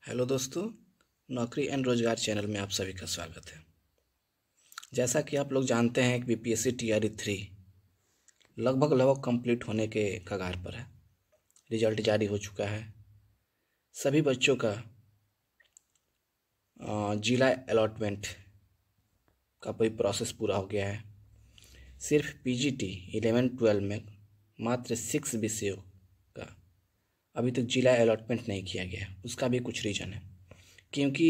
Hello दोस्तों, नौकरी and रोजगार चैनल में आप सभी का स्वागत है। जैसा कि आप लोग जानते हैं कि बीपीएससी टीआरई 3 लगभग कंप्लीट होने के कगार पर है। रिजल्ट जारी हो चुका है। सभी बच्चों का जिला अलॉटमेंट का कोई प्रोसेस पूरा हो गया है। सिर्फ पीजीटी 11-12 में मात्र 6 विषयों का अभी तक जिला अलॉटमेंट नहीं किया गया। उसका भी कुछ रीज़न है, क्योंकि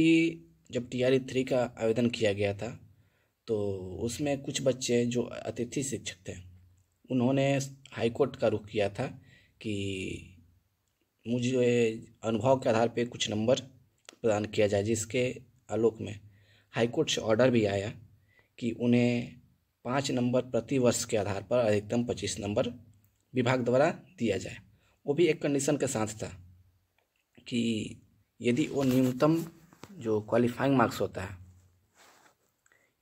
जब टीआरई 3 का आवेदन किया गया था तो उसमें कुछ बच्चे जो अतिथि शिक्षक थे उन्होंने हाईकोर्ट का रुख किया था कि मुझे अनुभव के आधार पर कुछ नंबर प्रदान किया जाए, जिसके आलोक में हाईकोर्ट से ऑर्डर भी आया कि उन्हें 5 नंबर प्रति वर्ष के आधार पर अधिकतम 25 नंबर विभाग द्वारा दिया जाए। वो भी एक कंडीशन के साथ था कि यदि वो न्यूनतम जो क्वालिफाइंग मार्क्स होता है,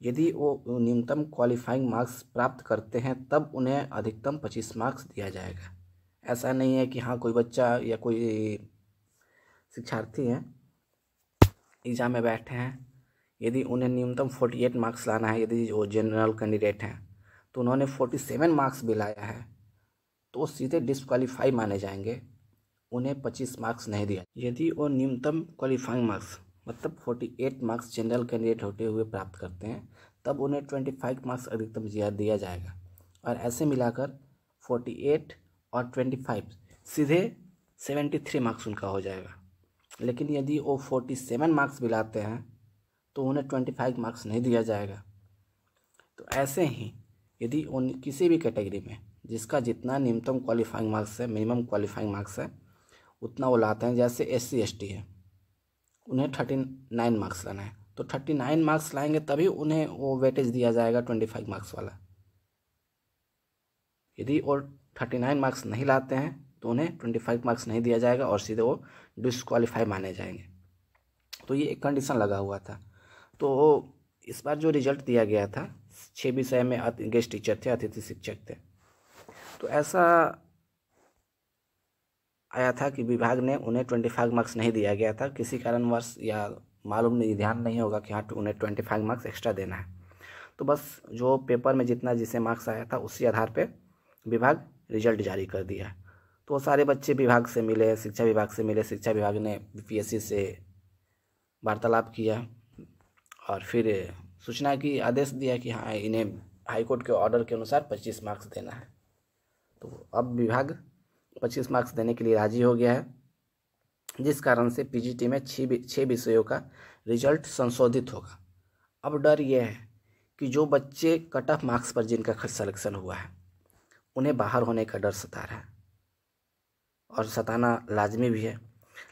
यदि वो न्यूनतम क्वालिफाइंग मार्क्स प्राप्त करते हैं तब उन्हें अधिकतम 25 मार्क्स दिया जाएगा। ऐसा नहीं है कि हाँ कोई बच्चा या कोई शिक्षार्थी हैं एग्ज़ाम में बैठे हैं, यदि उन्हें न्यूनतम 48 मार्क्स लाना है, यदि वो जनरल कैंडिडेट हैं तो उन्होंने 47 मार्क्स भी लाया है तो सीधे डिस्क्वालीफाई माने जाएंगे, उन्हें 25 मार्क्स नहीं दिया। यदि वो न्यूनतम क्वालिफाइंग मार्क्स मतलब 48 मार्क्स जनरल कैंडिडेट होते हुए प्राप्त करते हैं तब उन्हें 25 मार्क्स अधिकतम दिया जाएगा, और ऐसे मिलाकर 48 और 25 सीधे 73 मार्क्स उनका हो जाएगा। लेकिन यदि वो 47 मार्क्स भी लाते हैं तो उन्हें 25 मार्क्स नहीं दिया जाएगा। तो ऐसे ही यदि उन किसी भी कैटेगरी में जिसका जितना न्यूनतम क्वालिफाइंग मार्क्स है, मिनिमम क्वालिफाइंग मार्क्स है, उतना वो लाते हैं, जैसे SC ST है उन्हें 39 मार्क्स लाना है तो 39 मार्क्स लाएंगे तभी उन्हें वो वेटेज दिया जाएगा 25 मार्क्स वाला। यदि वो 39 मार्क्स नहीं लाते हैं तो उन्हें 25 मार्क्स नहीं दिया जाएगा और सीधे वो डिस्क्वालीफाई माने जाएंगे। तो ये एक कंडीशन लगा हुआ था। तो इस बार जो रिजल्ट दिया गया था 6 विषय में गेस्ट टीचर थे, अतिथि शिक्षक थे, तो ऐसा आया था कि विभाग ने उन्हें 25 मार्क्स नहीं दिया गया था किसी कारणवश, या मालूम नहीं, ध्यान नहीं होगा कि हाँ उन्हें 25 मार्क्स एक्स्ट्रा देना है। तो बस जो पेपर में जितना जिसे मार्क्स आया था उसी आधार पे विभाग रिजल्ट जारी कर दिया। तो वो सारे बच्चे विभाग से मिले, शिक्षा विभाग से मिले। शिक्षा विभाग ने बीपीएससी से वार्तालाप किया और फिर सूचना की आदेश दिया कि हाँ इन्हें हाईकोर्ट के ऑर्डर के अनुसार 25 मार्क्स देना है। तो अब विभाग 25 मार्क्स देने के लिए राजी हो गया है, जिस कारण से पीजीटी में 6 विषयों का रिजल्ट संशोधित होगा। अब डर यह है कि जो बच्चे कट ऑफ मार्क्स पर जिनका सिलेक्शन हुआ है उन्हें बाहर होने का डर सता रहा है, और सताना लाजमी भी है,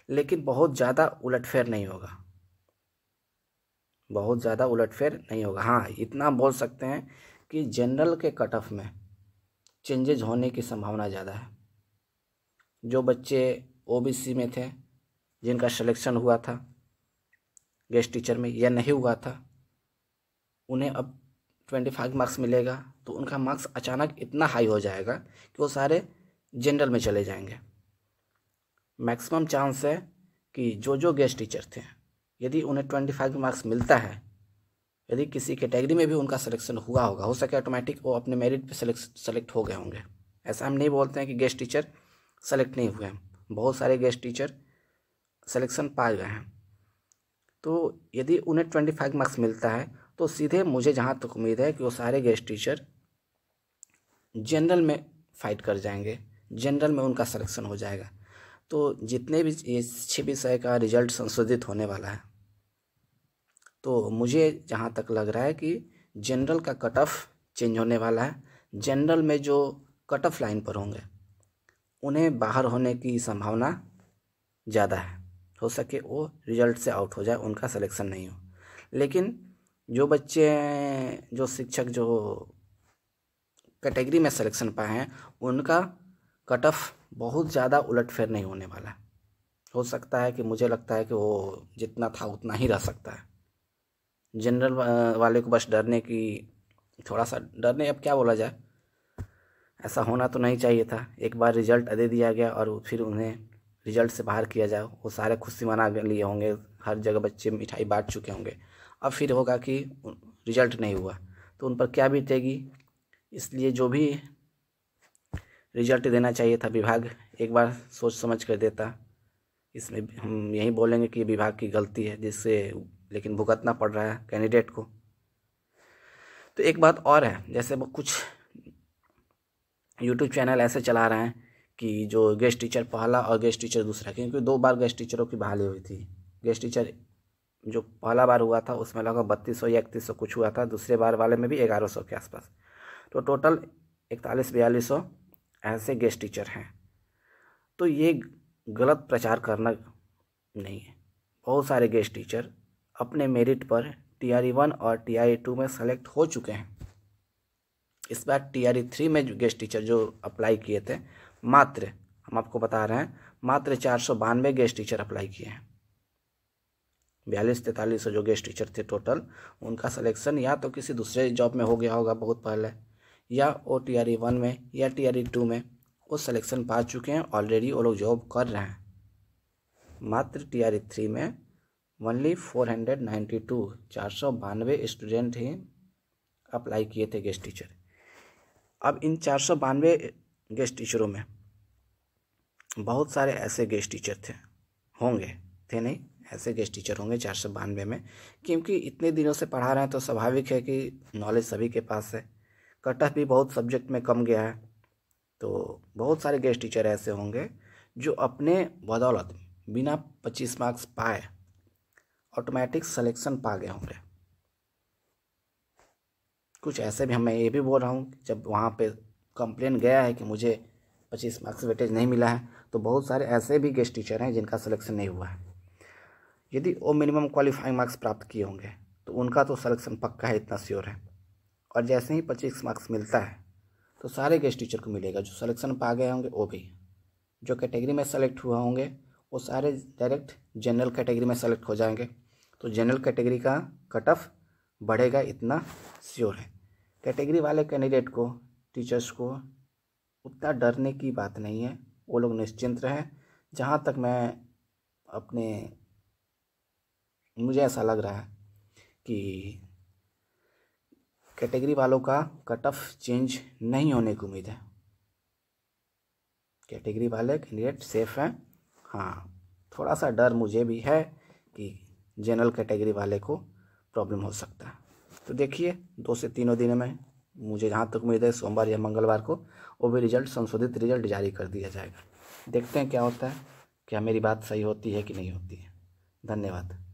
लेकिन बहुत ज़्यादा उलटफेर नहीं होगा, बहुत ज़्यादा उलटफेर नहीं होगा। हाँ इतना बोल सकते हैं कि जनरल के कट ऑफ में चेंजेज होने की संभावना ज़्यादा है। जो बच्चे ओबीसी में थे जिनका सिलेक्शन हुआ था गेस्ट टीचर में या नहीं हुआ था, उन्हें अब 25 मार्क्स मिलेगा तो उनका मार्क्स अचानक इतना हाई हो जाएगा कि वो सारे जनरल में चले जाएंगे। मैक्सिमम चांस है कि जो गेस्ट टीचर थे यदि उन्हें 25 मार्क्स मिलता है, यदि किसी कैटेगरी में भी उनका सिलेक्शन हुआ होगा, हो सके ऑटोमेटिक वो अपने मेरिट पे सेलेक्ट हो गए होंगे। ऐसा हम नहीं बोलते हैं कि गेस्ट टीचर सेलेक्ट नहीं हुए हैं, बहुत सारे गेस्ट टीचर सिलेक्शन पा गए हैं। तो यदि उन्हें 25 मार्क्स मिलता है तो सीधे मुझे जहाँ तक उम्मीद है कि वो सारे गेस्ट टीचर जनरल में फाइट कर जाएंगे, जनरल में उनका सिलेक्शन हो जाएगा। तो जितने भी ये 6 विषय का रिजल्ट संशोधित होने वाला है, तो मुझे जहाँ तक लग रहा है कि जनरल का कट ऑफ चेंज होने वाला है। जनरल में जो कट ऑफ लाइन पर होंगे उन्हें बाहर होने की संभावना ज़्यादा है, हो सके वो रिजल्ट से आउट हो जाए, उनका सिलेक्शन नहीं हो। लेकिन जो बच्चे जो शिक्षक जो कैटेगरी में सिलेक्शन पाए हैं उनका कट ऑफ बहुत ज़्यादा उलटफेर नहीं होने वाला है। हो सकता है कि मुझे लगता है कि वो जितना था उतना ही रह सकता है। जनरल वाले को बस डरने की, थोड़ा सा डरने, अब क्या बोला जाए, ऐसा होना तो नहीं चाहिए था। एक बार रिजल्ट दे दिया गया और फिर उन्हें रिजल्ट से बाहर किया जाए, वो सारे खुशी मना लिए होंगे, हर जगह बच्चे मिठाई बांट चुके होंगे। अब फिर होगा कि रिजल्ट नहीं हुआ तो उन पर क्या बीतेगी। इसलिए जो भी रिजल्ट देना चाहिए था विभाग एक बार सोच समझ कर देता। इसमें हम यही बोलेंगे कि विभाग की गलती है, जिससे लेकिन भुगतना पड़ रहा है कैंडिडेट को। तो एक बात और है, जैसे वो कुछ यूट्यूब चैनल ऐसे चला रहे हैं कि जो गेस्ट टीचर पहला और गेस्ट टीचर दूसरा, क्योंकि 2 बार गेस्ट टीचरों की बहाली हुई थी। गेस्ट टीचर जो पहला बार हुआ था उसमें लगभग 3200 या 3100 कुछ हुआ था, दूसरे बार वाले में भी 1100 के आसपास। तो टोटल 41-4200 ऐसे गेस्ट टीचर हैं। तो ये गलत प्रचार करना नहीं है। बहुत सारे गेस्ट टीचर अपने मेरिट पर TRE 1 और TRE 2 में सेलेक्ट हो चुके हैं। इस बार TRE 3 में जो गेस्ट टीचर जो अप्लाई किए थे, मात्र हम आपको बता रहे हैं मात्र 492 गेस्ट टीचर अप्लाई किए हैं। 42-43 जो गेस्ट टीचर थे टोटल, उनका सिलेक्शन या तो किसी दूसरे जॉब में हो गया होगा बहुत पहले, या वो TRE 1 में या TRE 2 में वो सिलेक्शन पा चुके हैं, ऑलरेडी वो लोग जॉब कर रहे हैं। मात्र TRE 3 में ओनली 492 स्टूडेंट ही अप्लाई किए थे गेस्ट टीचर। अब इन 492 गेस्ट टीचरों में बहुत सारे ऐसे गेस्ट टीचर थे नहीं, ऐसे गेस्ट टीचर होंगे 492 में, क्योंकि इतने दिनों से पढ़ा रहे हैं तो स्वाभाविक है कि नॉलेज सभी के पास है। कट ऑफ भी बहुत सब्जेक्ट में कम गया है, तो बहुत सारे गेस्ट टीचर ऐसे होंगे जो अपने बदौलत बिना 25 मार्क्स पाए ऑटोमेटिक सिलेक्शन पा गए होंगे। कुछ ऐसे भी, मैं ये भी बोल रहा हूँ, जब वहाँ पे कंप्लेन गया है कि मुझे 25 मार्क्स वेटेज नहीं मिला है, तो बहुत सारे ऐसे भी गेस्ट टीचर हैं जिनका सिलेक्शन नहीं हुआ है। यदि वो मिनिमम क्वालिफाइंग मार्क्स प्राप्त किए होंगे तो उनका तो सिलेक्शन पक्का है, इतना श्योर है। और जैसे ही 25 मार्क्स मिलता है तो सारे गेस्ट टीचर को मिलेगा, जो सिलेक्शन पा गए होंगे वो भी, जो कैटेगरी में सेलेक्ट हुआ होंगे वो सारे डायरेक्ट जनरल कैटेगरी में सेलेक्ट हो जाएंगे। तो जनरल कैटेगरी का कट ऑफ बढ़ेगा, इतना श्योर है। कैटेगरी वाले कैंडिडेट को, टीचर्स को उतना डरने की बात नहीं है, वो लोग निश्चिंत रहें। जहाँ तक मुझे ऐसा लग रहा है कि कैटेगरी वालों का कट ऑफ चेंज नहीं होने की उम्मीद है। कैटेगरी वाले कैंडिडेट सेफ हैं। हाँ, थोड़ा सा डर मुझे भी है कि जनरल कैटेगरी वाले को प्रॉब्लम हो सकता है। तो देखिए 2 से 3 दिनों में, मुझे जहाँ तक उम्मीद है सोमवार या मंगलवार को वो भी संशोधित रिजल्ट जारी कर दिया जाएगा। देखते हैं क्या होता है, क्या मेरी बात सही होती है कि नहीं होती है। धन्यवाद।